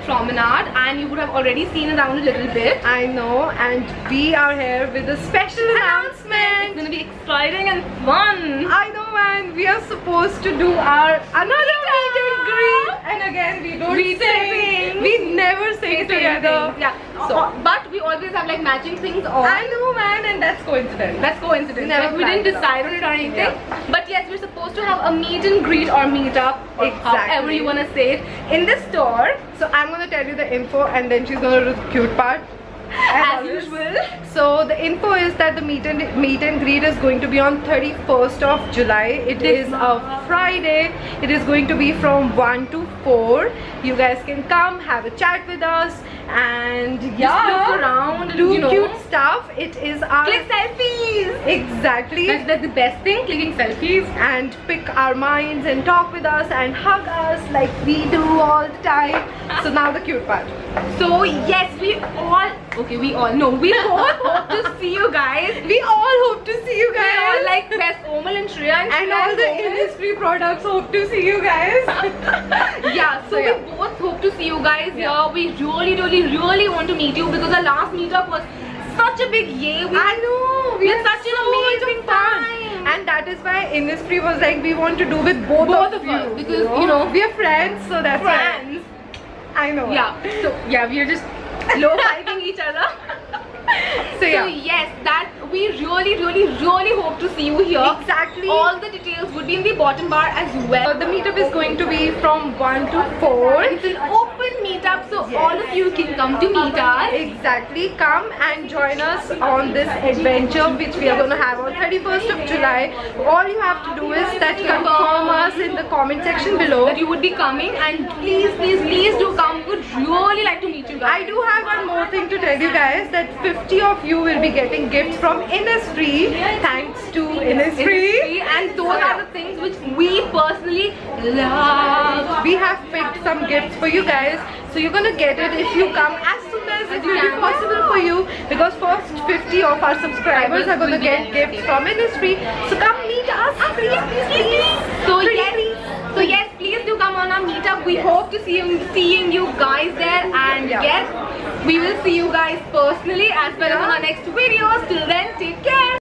Promenade, and you would have already seen around a little bit. I know, and we are here with a special announcement. It's gonna be exciting and fun. I know, man. We are supposed to do our another meet and greet, and again we don't sing. We never sing together. Yeah. So, but we always have like matching things on. I know, man, and that's coincidence. That's coincidence. Never We didn't planned it decide on it or anything. Yeah. But yes, we're supposed to have a meet and greet or meet up, or however you wanna say it, in the store. So I'm gonna tell you the info, and then she's gonna do the cute part. As usual. So the info is that the meet and greet is going to be on 31st of July. It is a Friday. It is going to be from 1 to 4. You guys can come, have a chat with us, and Just look around, do you know, cute stuff. It is our click selfies. Exactly. That's the best thing, clicking selfies. And pick our minds and talk with us and hug us like we do all the time. So now the cute part. So yes, we both hope to see you guys. We all hope to see you We all guys. like Best Omal and Shreya And all the industry products hope to see you guys. Yeah, so yeah. we both hope to see you guys Yeah. here. We really want to meet you because our last meetup was such a big yay. I know. We had such an amazing time. And that is why industry was like, we want to do with both of you. us, because you know we are friends, so that's friends. why. I know. Yeah. So yeah, we are just low-fiving each other. So yeah. Yes, that we really hope to see you here. Exactly. All the details would be in the bottom bar as well. The meetup is going to be from 1 to 4. It's an open meetup, so Yes. all of you can come to meet us. Exactly. Come and join us on this adventure which we are going to have on 31st of July. All you have to do is that confirm us in the comment section below. That you would be coming, and please do come. We would really like to meet you guys. I do have one more thing to tell you guys, that 50 of you will be getting gifts from Innisfree, thanks to Innisfree. And those are the things which we personally love. We have picked some gifts for you guys, so you're gonna get it if you come as soon as it will be possible for you, because first 50 of our subscribers are gonna get gifts from Innisfree. So come meet us, please. So yes, please do come on our meetup. We hope to seeing you guys there, and yes, we will see you guys personally as well as on our next videos. Till then, take care.